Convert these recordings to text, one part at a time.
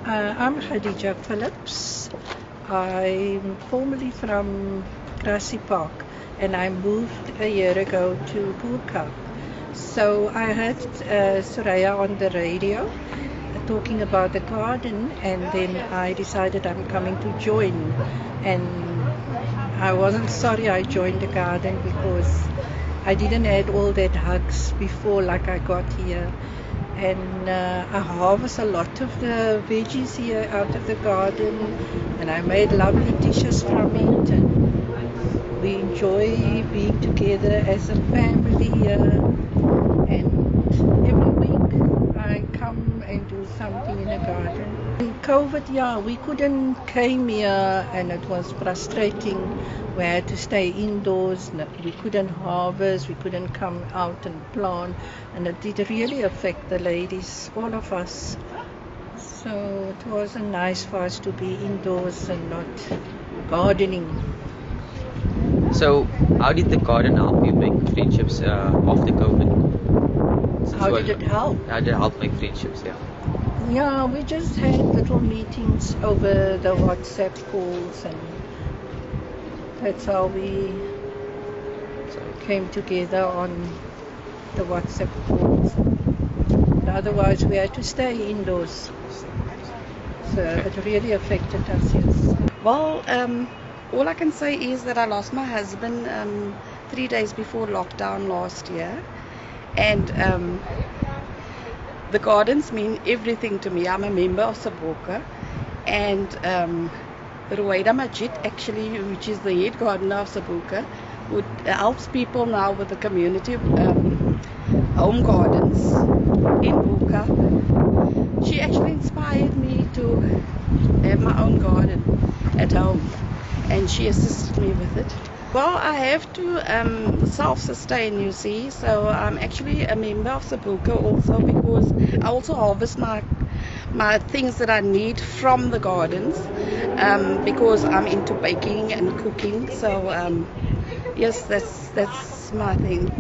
I'm Khadija Phillips. I'm formerly from Grassy Park and I moved a year ago to Bokaap. So I heard Soraya on the radio talking about the garden, and then I decided I'm coming to join. And I wasn't sorry I joined the garden because I didn't have all that hugs before like I got here. And I harvest a lot of the veggies here out of the garden, and I made lovely dishes from it. And we enjoy being together as a family here. And every week I come and do something in the garden. In COVID, yeah, we couldn't came here, and it was frustrating. We had to stay indoors. We couldn't harvest. We couldn't come out and plant, and it did really affect the ladies, all of us. So it wasn't nice for us to be indoors and not gardening. So, how did the garden help you make friendships after COVID? How did it help? How did it help make friendships? Yeah. Yeah, we just had little meetings over the WhatsApp calls, and that's how we came together on the WhatsApp calls. But otherwise, we had to stay indoors. So it really affected us, yes. Well, all I can say is that I lost my husband 3 days before lockdown last year, and the gardens mean everything to me. I'm a member of Saboka, and Ruwaida Majid, actually, which is the head gardener of Saboka, who helps people now with the community home gardens in Bokaap. She actually inspired me to have my own garden at home, and she assisted me with it. Well, I have to self-sustain, you see, so I'm actually a member of Saboka also, because I also harvest my things that I need from the gardens, because I'm into baking and cooking. So yes, that's my thing.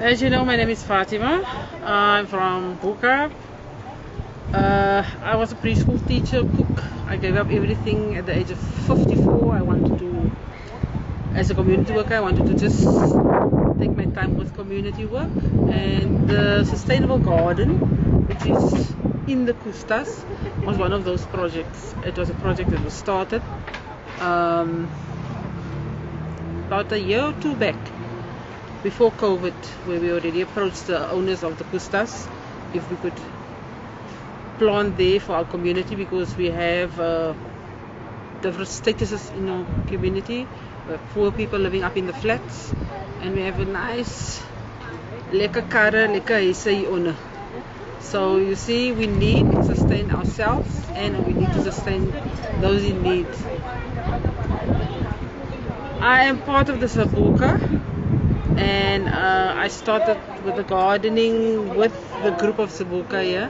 As you know, my name is Fatima. I'm from Bokaap. I was a preschool teacher, cook. I gave up everything at the age of 54. I wanted to, as a community worker, I wanted to just take my time with community work. And the sustainable garden, which is in the Kustas, was one of those projects. It was a project that was started about a year or two back, before COVID, where we already approached the owners of the Kustas if we could plant there for our community, because we have different statuses in our community. We have poor people living up in the flats, and we have a nice lekker karre, lekker huise hieronder. So you see, we need to sustain ourselves, and we need to sustain those in need. I am part of the Saboka, and I started with the gardening with the group of Saboka here,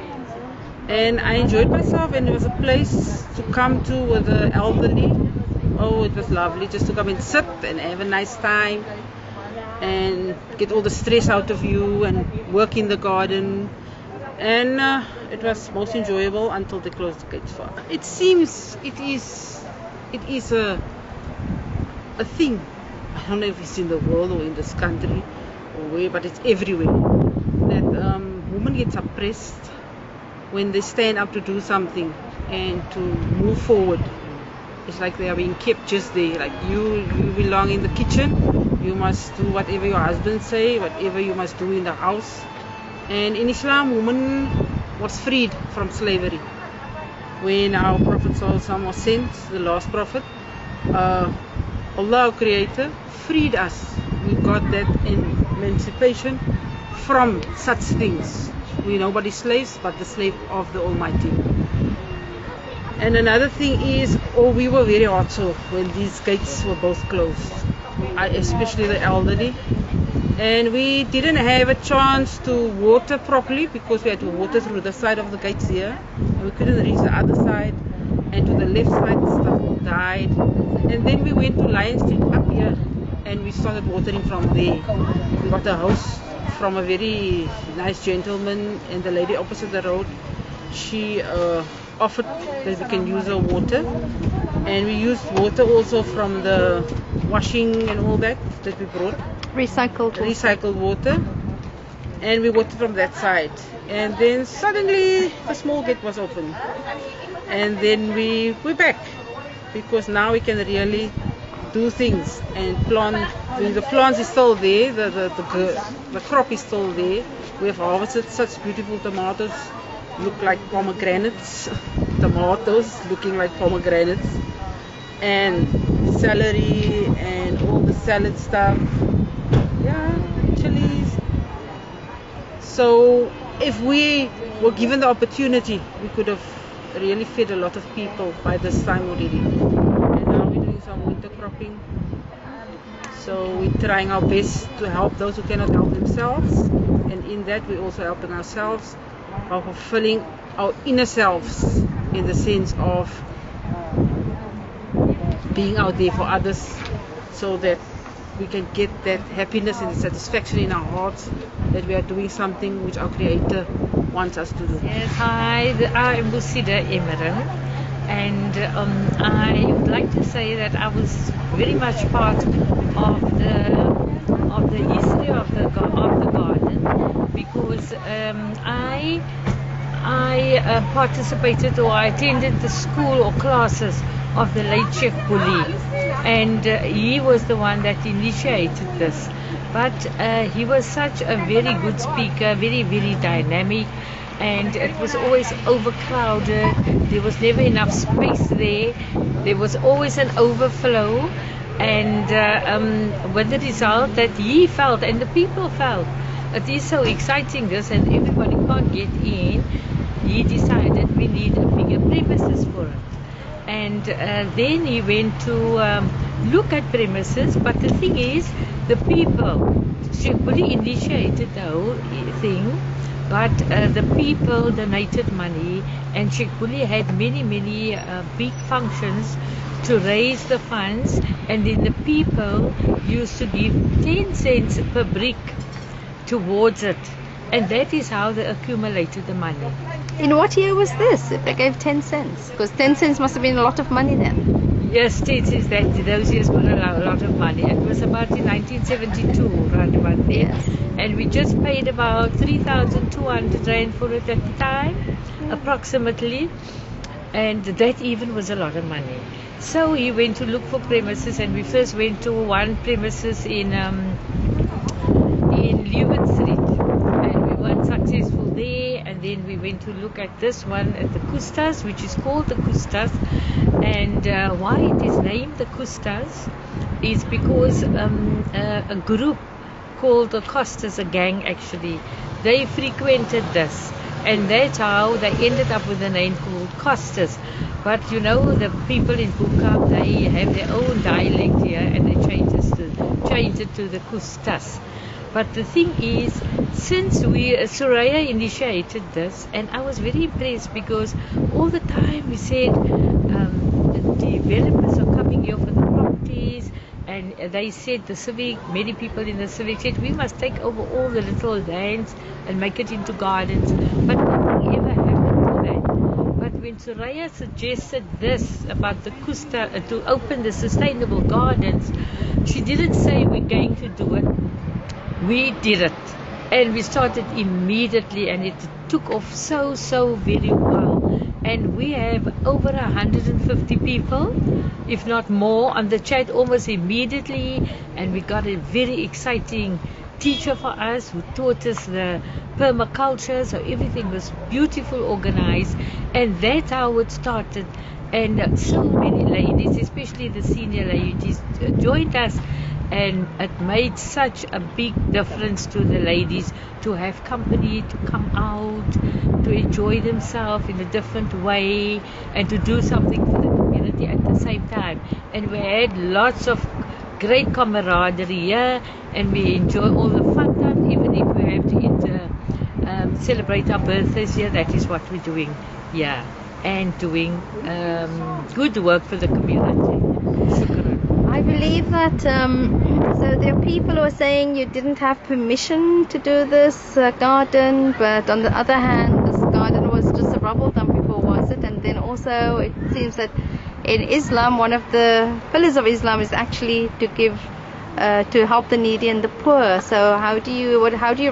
and I enjoyed myself, and it was a place to come to with the elderly. Oh, it was lovely just to come and sit and have a nice time and get all the stress out of you and work in the garden. And it was most enjoyable until they closed the gates for us. It seems it is a thing. I don't know if it's in the world or in this country or where, but it's everywhere, that women get suppressed when they stand up to do something and to move forward. It's like they are being kept just there. Like you belong in the kitchen. You must do whatever your husband say, whatever you must do in the house. And in Islam, woman was freed from slavery. When our Prophet ﷺ was sent, the last prophet, Allah, our Creator, freed us. We got that emancipation from such things. We're nobody's slaves, but the slave of the Almighty. And another thing is, we were very hot so when these gates were both closed, especially the elderly. And we didn't have a chance to water properly, because we had to water through the side of the gates here, and we couldn't reach the other side. And to the left side, stuff died. And then we went to Lion Street up here, and we started watering from there. We got a house from a very nice gentleman, and the lady opposite the road, she offered that we can use our water, and we used water also from the washing and all that we brought, recycled water, and we watered from that side. And then suddenly the small gate was open, and then we're back, because now we can really do things and plant. The plants is still there, the crop is still there. We have harvested such beautiful tomatoes, look like pomegranates, tomatoes looking like pomegranates, and celery and all the salad stuff, chilies. So if we were given the opportunity, we could have really fed a lot of people by this time already. And now we're doing some winter cropping. So we're trying our best to help those who cannot help themselves. And in that, we're also helping ourselves by fulfilling our inner selves, in the sense of being out there for others, so that we can get that happiness and the satisfaction in our hearts that we are doing something which our Creator wants us to do. Yes, hi, I'm Lucida Emerin, and I would like to say that I was very much part of the history of the garden, because I participated, or I attended the school or classes of the late Chef Bully, and he was the one that initiated this. But he was such a very good speaker, very, very dynamic, and it was always overcrowded. There was never enough space there. There was always an overflow, and with the result that he felt and the people felt, it is so exciting this, and everybody can't get in. He decided we need a bigger premises for it. And then he went to look at premises, but the thing is, the people, Sheikh Bully initiated the whole thing, but the people donated money, and Sheikh Bully had many big functions to raise the funds, and then the people used to give 10 cents per brick towards it, and that is how they accumulated the money. In what year was this, if they gave 10 cents? Because 10 cents must have been a lot of money then. Yes, 10 cents, those years were a lot of money. It was about in 1972, around about there. Yes. And we just paid about 3,200 rand for it at the time, approximately. And that even was a lot of money. So he went to look for premises, and we first went to one premises in Leuven Street, and we weren't successful there. And then we went to look at this one at the Kustas, which is called the Kustas. And why it is named the Kustas is because a group called the Costas, a gang actually, they frequented this, and that's how they ended up with the name called Costas. But you know, the people in Bokaap, they have their own dialect here, and they changed it to the Kustas. But the thing is, since Suraya initiated this, and I was very impressed, because all the time we said the developers are coming here for the properties, and they said the civic, many people in the civic said we must take over all the little lands and make it into gardens, but nothing ever happened to that. But when Suraya suggested this about the Kusta, to open the sustainable gardens, she didn't say we're going to do it. We did it, and we started immediately, and it took off so very well. And we have over 150 people, if not more, on the chat almost immediately. And we got a very exciting teacher for us who taught us the permaculture, so everything was beautiful, organized, and that's how it started. And so many ladies, especially the senior ladies, joined us. And it made such a big difference to the ladies to have company, to come out, to enjoy themselves in a different way, and to do something for the community at the same time. And we had lots of great camaraderie here, and we enjoy all the fun times, even if we have to celebrate our birthdays here. That is what we're doing here, and doing good work for the community. I believe that, so there are people who are saying you didn't have permission to do this garden, but on the other hand, this garden was just a rubble dump before, was it? And then also it seems that in Islam, one of the pillars of Islam is actually to give, to help the needy and the poor. So how do you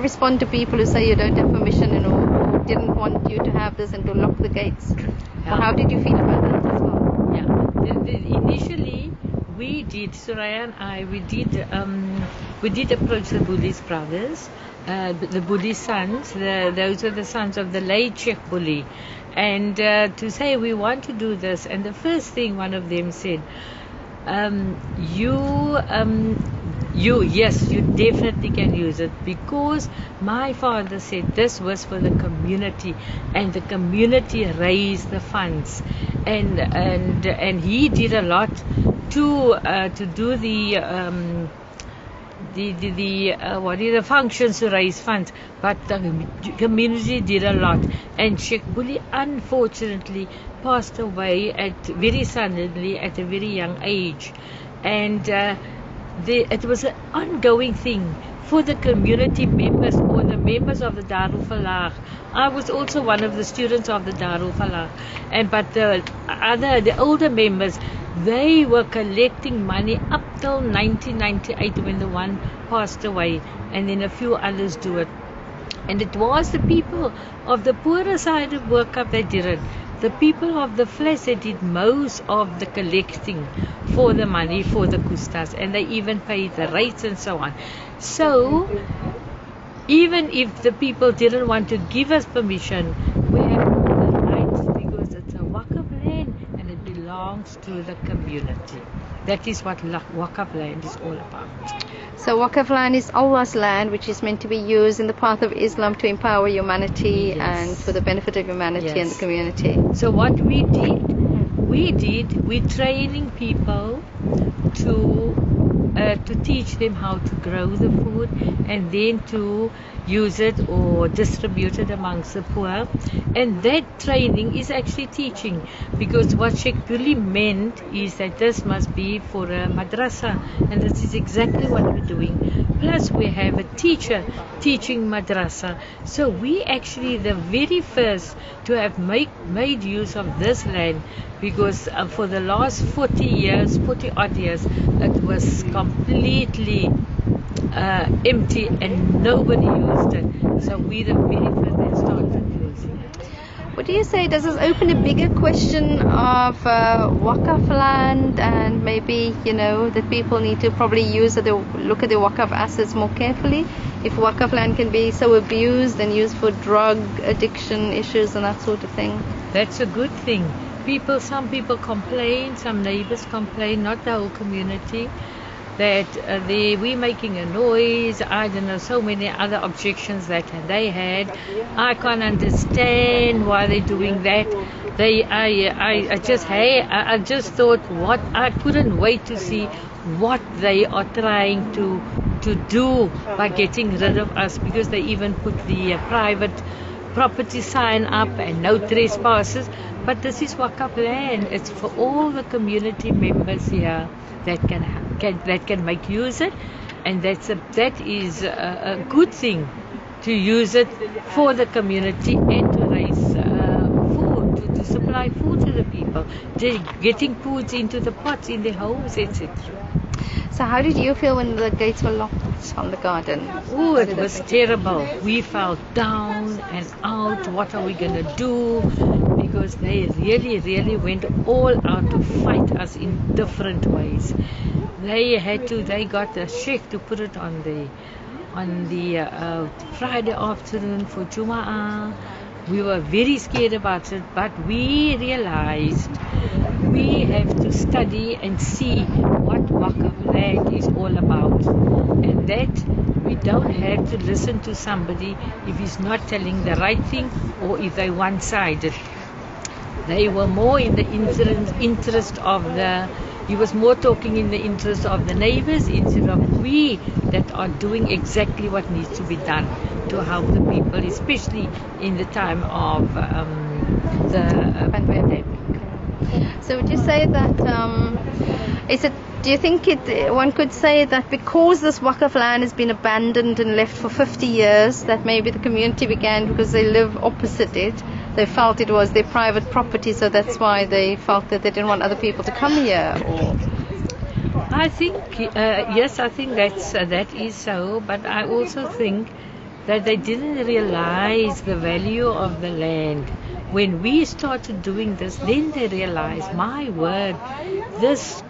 respond to people who say you don't have permission and or didn't want you to have this and to lock the gates? Or how did you feel about that as well? Yeah, initially we did, Soraya and I, we did approach the Buddhist brothers, the Buddhist sons. Those are the sons of the late Sheikh Bulli, and to say we want to do this. And the first thing one of them said, yes, you definitely can use it, because my father said this was for the community, and the community raised the funds, and he did a lot to do the functions to raise funds, but the community did a lot. And Sheikh Bulli unfortunately passed away very suddenly at a very young age, and it was an ongoing thing for the community members or the members of the Darul Falah. I was also one of the students of the Darul Falah, but the older members, they were collecting money up till 1998 when the one passed away, and then a few others do it. And it was the people of the poorer side of Bokaap that did it. The people of the flesh, they did most of the collecting for the money for the kustas, and they even paid the rates and so on. So even if the people didn't want to give us permission, we have all the rights, because it's a Bokaap land and it belongs to the community. That is what Bokaap land is all about. So Bokaap land is Allah's land, which is meant to be used in the path of Islam to empower humanity, Yes. and for the benefit of humanity and Yes. the community. So what we're training people to teach them how to grow the food, and then to use it or distribute it amongst the poor. And that training is actually teaching, because what Sheikh Bulli meant is that this must be for a madrasa, and this is exactly what we're doing. Plus we have a teacher teaching madrasa. So we actually the very first to have made use of this land, because for the last 40 odd years, it was completely empty and nobody used it. So we the very first that started using it. What do you say? Does this open a bigger question of Bokaap land, and maybe that people need to probably look at the Bokaap assets more carefully? If Bokaap land can be so abused and used for drug addiction issues and that sort of thing. That's a good thing. Some people complain, some neighbors complain, not the whole community, that we're making a noise. I don't know, so many other objections that they had. I can't understand why they're doing that. I just thought, I couldn't wait to see what they are trying to do by getting rid of us, because they even put the private property sign up and no trespassers. But this is Bokaap land. It's for all the community members here that can make use it, and that is a good thing, to use it for the community and to raise food, to supply food to the people, getting foods into the pots in their homes, etc. So how did you feel when the gates were locked on the garden? Oh, it was terrible. We felt down and out. What are we going to do? Because they really went all out to fight us in different ways. They got a sheikh to put it on the Friday afternoon for Jum'ah. We were very scared about it, but we realized we have to study and see what Bokaap land is all about, and that we don't have to listen to somebody if he's not telling the right thing, or if they one-sided. They were more in the interest of he was more talking in the interest of the neighbors, instead of we that are doing exactly what needs to be done to help the people, especially in the time of the pandemic. So would you say that do you think one could say that because this Bokaap land has been abandoned and left for 50 years, that maybe the community began, because they live opposite it, they felt it was their private property, so that's why they felt that they didn't want other people to come here? Or I think yes, I think that is so. But I also think that they didn't realize the value of the land. When we started doing this, then they realized, my word, this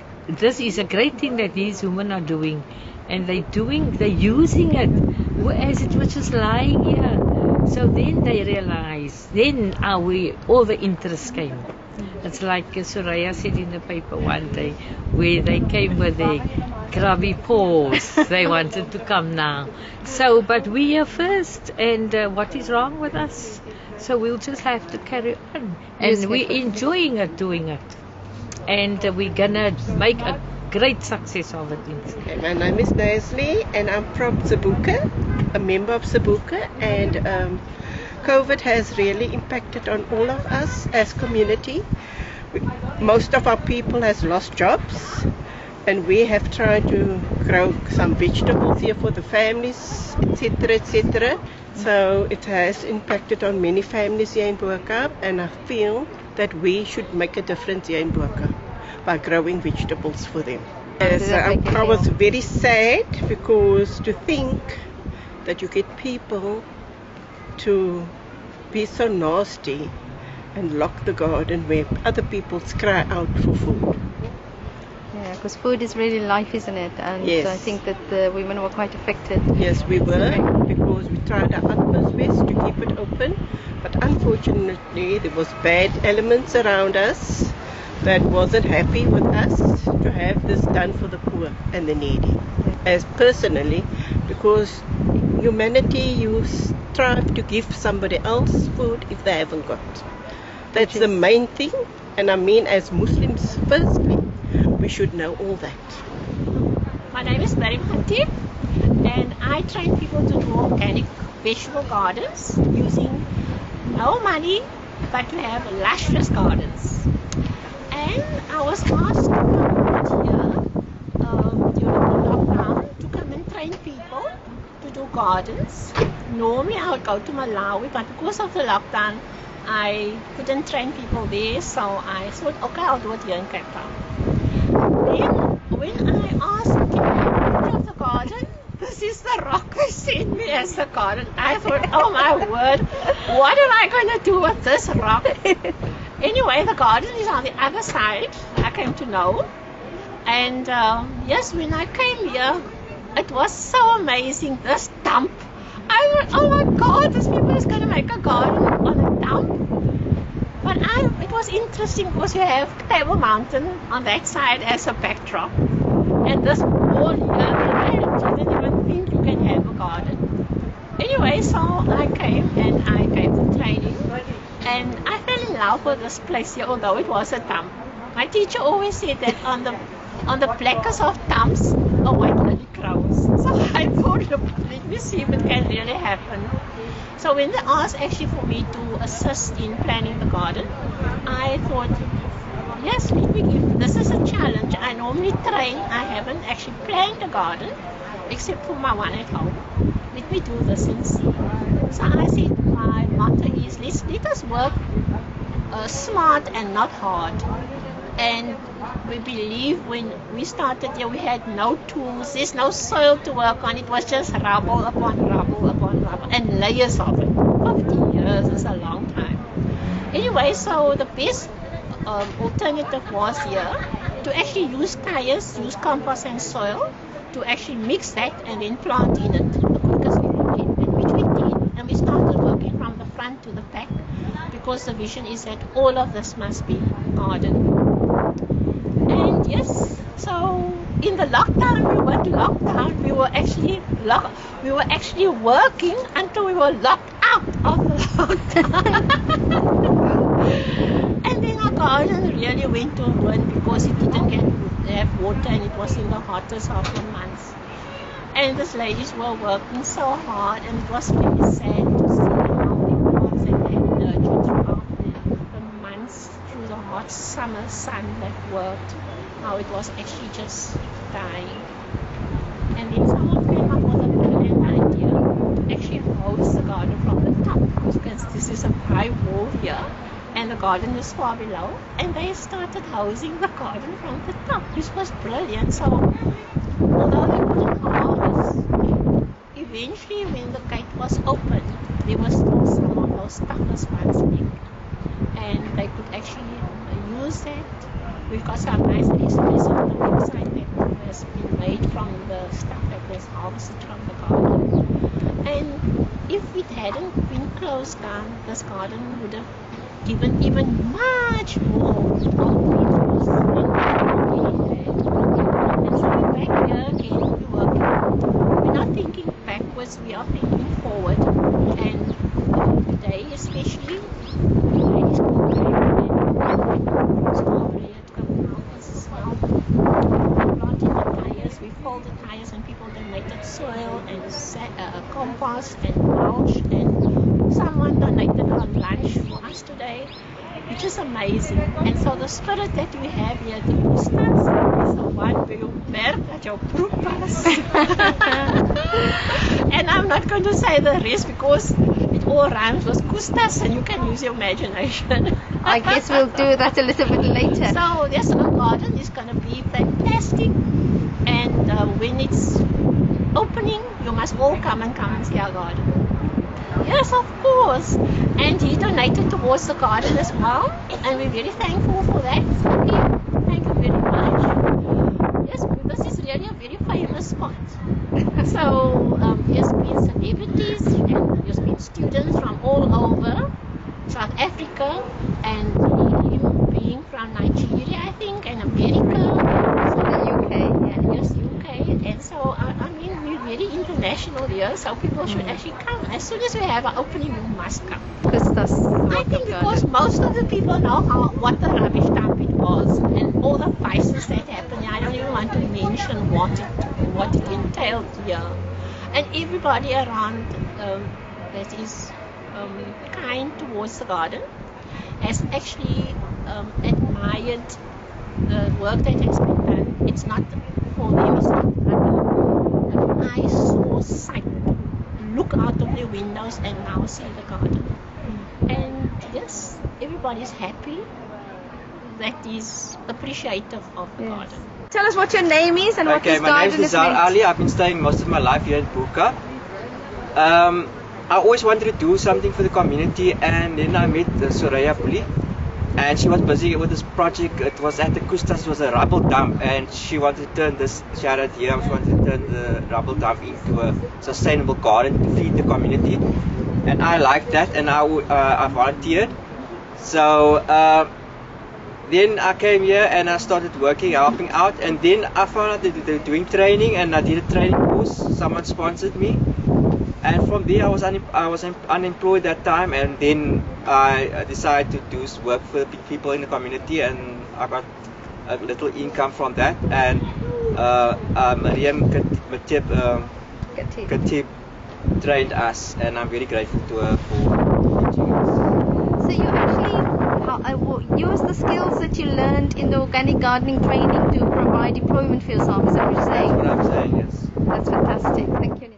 is a great thing that these women are doing, and they're using it, whereas it was just lying here. So then they realized, then all the interest came. It's like Soraya said in the paper one day, where they came with their grubby paws. They wanted to come now. So, but we are first, and what is wrong with us? So we'll just have to carry on, and we're enjoying it, doing it, and we're gonna make a great success of it. Okay, my name is Naisley, and I'm from Sabuka, a member of Sabuka, and COVID has really impacted on all of us as community. Most of our people has lost jobs, and we have tried to grow some vegetables here for the families, etc., etc. So it has impacted on many families here in Bokaap, and I feel that we should make a difference here in Bokaap by growing vegetables for them. Yes, I was very sad, because to think that you get people to be so nasty and lock the garden where other people cry out for food. yeah, because food is really life, isn't it? And Yes. I think that the women were quite affected. Yes, we were, because we tried our utmost best to keep it open, but unfortunately there was bad elements around us that wasn't happy with us to have this done for the poor and the needy. As personally, because humanity, you strive to give somebody else food if they haven't got. That's the main thing, and I mean, as Muslims firstly, we should know all that. My name is Mary Khatib, and I train people to do organic vegetable gardens using no money, but to have luscious gardens. And I was asked to come out here during the lockdown to come and train people to do gardens. Normally I would go to Malawi, but because of the lockdown, I couldn't train people there, so I thought, okay, I'll do it here in Cape Town. Then, when I asked, can I have a picture of the garden? This is the rock they sent me as the garden. I thought, oh my word, what am I going to do with this rock? Anyway, the garden is on the other side, I came to know. And yes, when I came here, it was so amazing, this dump. I thought, oh my God, this people is going to make a garden on a dump. But it was interesting because you have Table Mountain on that side as a backdrop. And this wall here, I didn't even think you can have a garden. Anyway, so I came and I gave the training. And I fell in love with this place here, although it was a dump. My teacher always said that on the placards of dumps, a white lily grows. So I thought, let me see if it can really happen. So when they asked actually for me to assist in planning the garden, I thought, yes, let me give, this is a challenge. I normally train, I haven't actually planned a garden, except for my one at home. Let me do this and see. So I said, my motto is, let us work smart and not hard. And we believe when we started here, we had no tools, there's no soil to work on, it was just rubble upon rubble upon rubble, and layers of it. 50 years is a long time. Anyway, so the best alternative was here to actually use tires, use compost and soil, to actually mix that and then plant in it the quickest we could get, which we did. And we started working from the front to the back, because the vision is that all of this must be garden. And yes, so in the lockdown, we weren't locked down. We were actually working until we were locked out of the lockdown. And then our garden really went to ruin because it didn't have water, and it was in the hottest of the months. And these ladies were working so hard, and it was really sad to see how the ones that they had nurtured throughout the months, through the hot summer sun that worked, how it was actually just dying. And then someone came up with a brilliant idea to actually hose the garden from the top. You can still there's a high wall here, and the garden is far below, and they started housing the garden from the top, which was brilliant. So, although they couldn't harvest, eventually when the gate was opened, there was still some of those stuffers ones left, and they could actually use that. We've got some nice recipes on the website that has been made from the stuff that was harvested from the garden. And if it hadn't been closed down, this garden would have given even much more outreaches than we had. And so we're back here again, we're working. We're not thinking backwards, we are thinking forward. And today especially, the ladies called planting the tires. We fold the tires and people donated soil and compost and mulch, and someone donated our lunch for us today, which is amazing. And so the spirit that we have here at the Koesters is the one where you werk at your broek pas. And I'm not going to say the rest because it all rhymes with Koesters and you can use your imagination. I guess we'll do that a little bit later. So this garden is going to be fantastic, and when it's opening, you must all come and see our garden. Yes, of course. And he donated towards the garden as well, and we're very thankful for that. Thank you very much. Yes, this is really a very famous spot. So there's been celebrities and there's been students from all over South Africa, and him being from Nigeria, I think, and America. So the UK. Yeah, yes, UK. And so, I mean, we're very international here, so people should actually come. As soon as we have an opening, you must come. I think because most of the people know what the rubbish dump it was, and all the vices that happen here. I don't even want to mention what it entailed here. And everybody around that is kind towards the garden has actually admired the work that has been done. It's not for them, it's not an eyesore sight to look out of the windows and now see the garden. And yes, everybody's happy, that is appreciative of the garden. Tell us what your name is and what this garden is my name is meant. Ali. I've been staying most of my life here in Bokaap. I always wanted to do something for the community, and then I met Soraya Puli, and she was busy with this project. It was at the Koesters, it was a rubble dump, and she wanted to turn this, she wanted to turn the rubble dump into a sustainable garden to feed the community, and I liked that, and I volunteered. So then I came here and I started working, helping out, and then I found out that they were doing training, and I did a training course. Someone sponsored me. And from there, I was unemployed that time, and then I decided to do work for the people in the community, and I got a little income from that. And Mariam Khatib trained us, and I'm very grateful to her for teaching us. So you actually use the skills that you learned in the organic gardening training to provide employment for yourself, is that what you're saying? That's what I'm saying, yes. That's fantastic. Thank you.